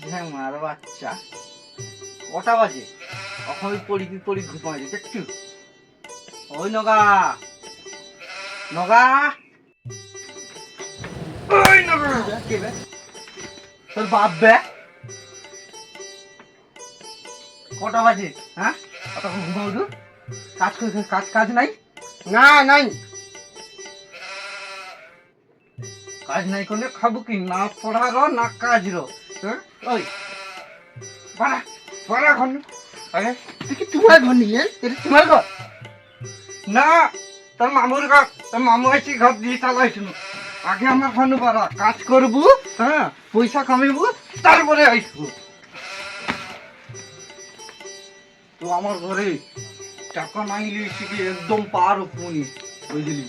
ঝ্যাংমার বাচ্চা, কটা বাজে? এখন ওই পড়ি ঘুমাই দেখছু? ওই নগা, নগা, ওই নগা, কে বে? তোর বাপ বে? কটা বাজে? হ্যাঁ, তখন ঘুমাও দু, কাজ নাই? না নাই কাজ নাই করলে খাবো কি? না পড়ারও না কাজরও। হ্যাঁ, ওই বাড়া বাড়া ঘর। আরে তুই কি তোমার ঘর নিলে? এটা তোমার ঘর? না, তোর মামুর ঘর, তোর মামু এসে ঘর দিয়ে চালাইছিল। আগে আমরা ঘর পারা কাজ করবো, হ্যাঁ, পয়সা কামাইবো, তারপরে আসবো। তো আমার ঘরে টাকা নাই লিখছি কি একদম পার উপনি, বুঝলি?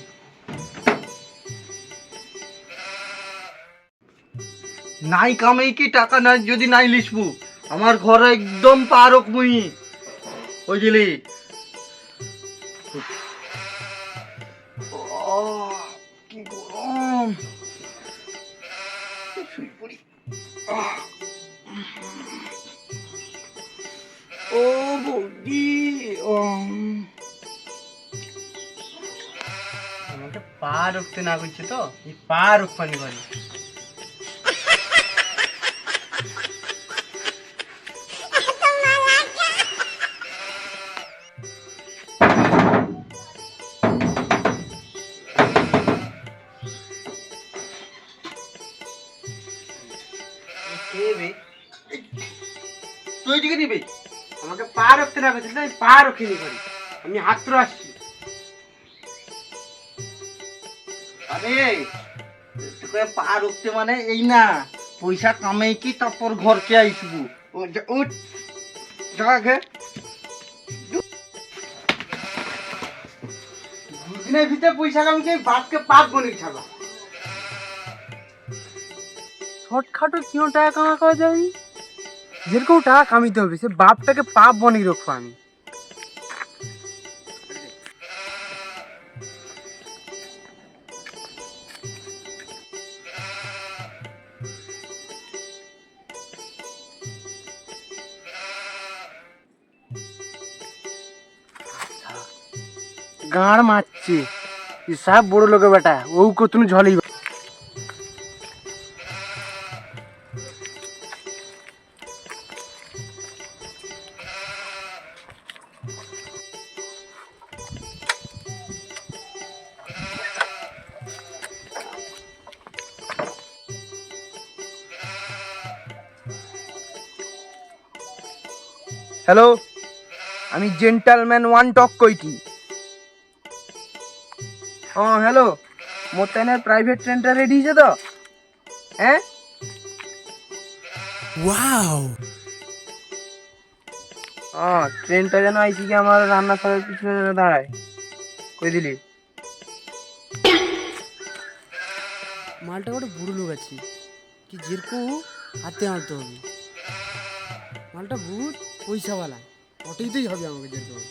নাই কামাই কি টাকা নাই যদি নাই লিখবো, আমার ঘরে একদম পারক মুই, বুঝলি? কি গরম, শুয়ে পড়ি। ও বৌদি, আমাকে পা রুখতে না করছে তো, এই পা রুখপানি করে। কে বে? তুই দিকে নিবি? আমাকে পা রুখতে না করছে, আমি পা রুখিনি করি, আমি হাত আসছি। আরে তোকে পা রুখতে মানে এই না, পয়সা কামাই কি তারপর ঘরকে আইসবু। উঠ জাগে দুদিনের ভিতরে পয়সা কামিয়ে বাপকে পাপ বনে ছাড়া। শর্টখাটো কেউ টাকা কামা করা যায়? যেরকম টাকা কামিতে হবে সে বাপটাকে পাপ বনিয়ে রাখবো আমি। গাঁড় মারছে সব বড় লোকের বেটা, ও কতনু ঝলেই। হ্যালো, আমি জেন্টালম্যান ওয়ান টক কইটি। হ্যালো, মোর তাইনের প্রাইভেট ট্রেনটা রেডি হয়েছে তো? হ্যাঁ, ওয়াও। ট্রেনটা যেন আইসি কি আমার রান্না ঘরের পিছনে যেন দাঁড়ায়, কই দিলি? মালটা ওটা বুড়ো লোক আছে কি যেরকম হাতে আনতে হবে। মালটা বহুত পয়সাওয়ালা, ওটাইতেই হবে আমাকে যেরকম।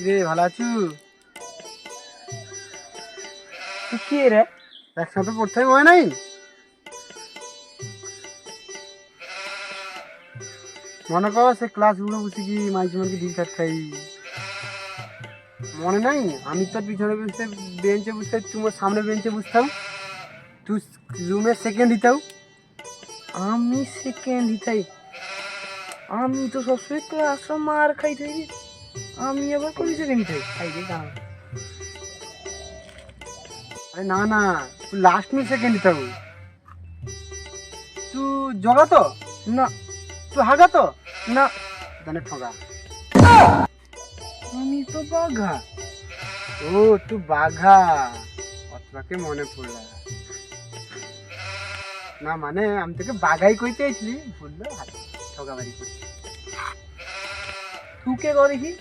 রে ভালো আছু? তুই কে রে? একসাথে পড়তে হয় নাই? মনে কর সে ক্লাসগুলো বসে কি মাঝে মাঝে ডিম কাট খাই, মনে নাই? আমি তোর পিছনে বসে বেঞ্চে বসতে, তোমার সামনে বেঞ্চে বসতাম, তুই রুমের সেকেন্ড দিতাও। আমি সেকেন্ড হিতাই? আমি তো সবসময় ক্লাস মার খাই থাকি, আমি আবার করি সেকেন্ড হিতাই? খাই রে দাঁড়া। আরে না না, তুই লাস্ট মে সেকেন্ড দিতাও। তুই জগা তো না তুই হাগা তো না, জানে ঠগা। আমি তো বাঘা। ও তুই বাঘা, অতটাকে মনে পড়লা না? মানে আমি তোকে বাঘাই কইতে আইছিলি, ভুললো হাত ঠগাবাড়ি করছি। তুই কে করে কি?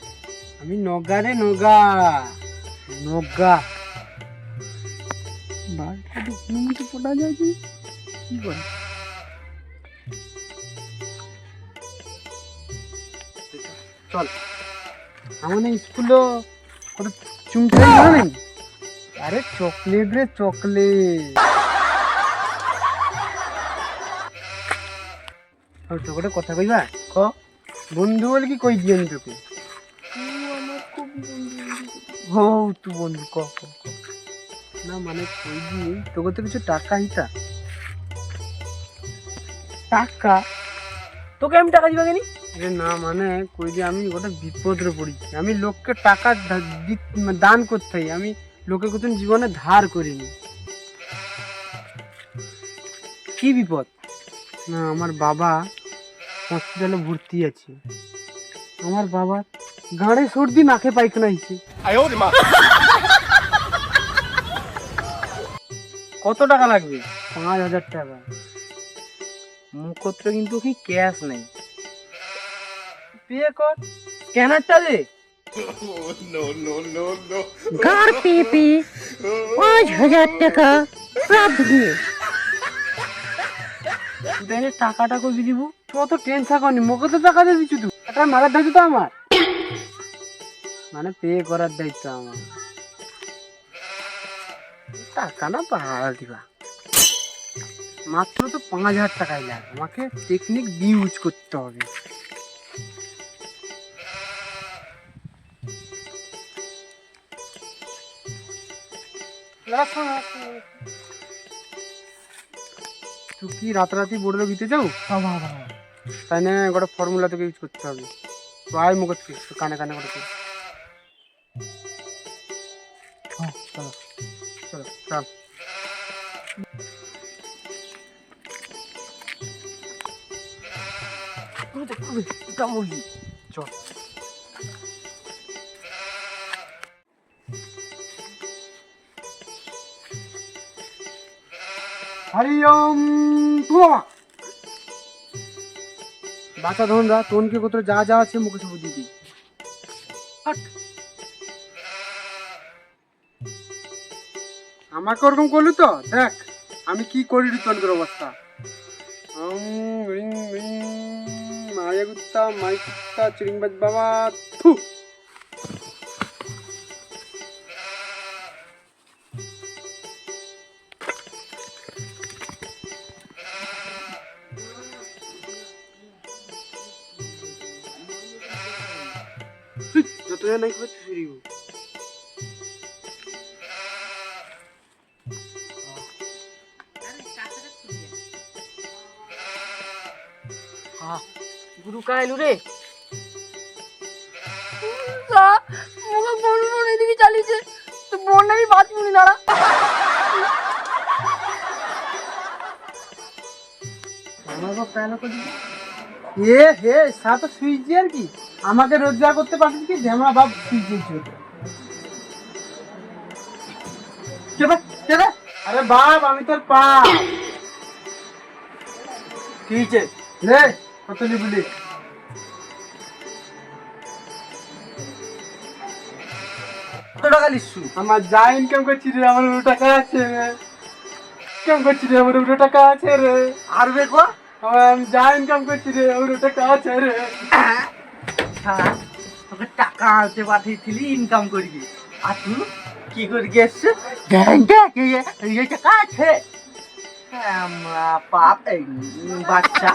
আমি নগা রে নগা। নগা বাঘা তো পড়া যায় কি? কি করে? চল আমাদের স্কুলও কত চুমকে নেই। আরে চকলেট রে চকলেট। তোকে একটা কথা কইবা ক বন্ধু বলে কি কই দিয়েন তোকে? ও তুই বন্ধু ক ক, ক। না মানে কই দিয়ে তোকে তো কিছু টাকা হিতা। টাকা? তোকে আমি টাকা দিবা কেনি? আরে না মানে কই দিয়ে আমি গোটা বিপদে পড়েছি। আমি লোককে টাকা দান করতে হয়, আমি লোকের কোথাও জীবনে ধার করিনি। কি বিপদ? না আমার বাবা হসপিটালে ভর্তি আছে। আমার বাবা গাড়ে সর্দি নাকে পায়খানা হয়েছে। কত টাকা লাগবে? 5,000 টাকা। মুখত্র কিন্তু কি ক্যাশ নেই, পে কর, স্ক্যানারটা দে। घर पे पे 5,000 টাকা প্রাপ্ত দিয়ে তাহলে টাকাটা কই দিব? তুই অত টেনশন করনি, মুখে তো টাকা দিয়ে দিচ্ছি। তুই একটা মারার দায়িত্ব তো আমার, মানে পে করার দায়িত্ব আমার। টাকা না পাহাড় দিবা, মাত্র তো 5,000 টাকাই লাগে। আমাকে টেকনিক ইউজ করতে হবে। তুই কি রাতারাতি বড় লোক দিতে চাও? তাই না, গোটা ফর্মুলা তোকে ইউজ করতে হবে। প্রায় মুখ কানে কানে করে চলো চলো চল। চল হরি ওম তুয়া বাচ্চা ধনরা তোনকে কোথাও যা যা আছে মুখে সব দিদি। আমাকে ওরকম করলি তো দেখ আমি কি করি তোনকের অবস্থা। মায়া গুত্তা মাই কুত্তা চিরিংবাজ বাবা থু। যতজন নাই খাবে তুই ফিরিব। গুরু কাইলু রে। মুখে বোন বোন এদিকে চালিয়েছে তো বোন আমি বাদ মুনি দাঁড়া আমার বাপ কেন করি এ হে সা তো সুইচ আর কি আমাকে রোজগার করতে পারছিস কি যে আমার বাপ সুইচ ছিল। আরে বাপ আমি তোর পাপ। ঠিক আছে লে কত লিবলি কত টাকা লিসু? আমার যা ইনকাম করছি রে আমার 1 টাকা আছে রে। ইনকাম করছি রে আমার 1 টাকা আছে রে। আর বে কো আমি যা ইনকাম করছি রে আমার 1 টাকা আছে রে। তোকে টাকা আনতে পাঠিয়েছিলি ইনকাম করবি, আর তুই কি করে গেছিস? টাকা আছে। আমরা পাপ এই বাচ্চা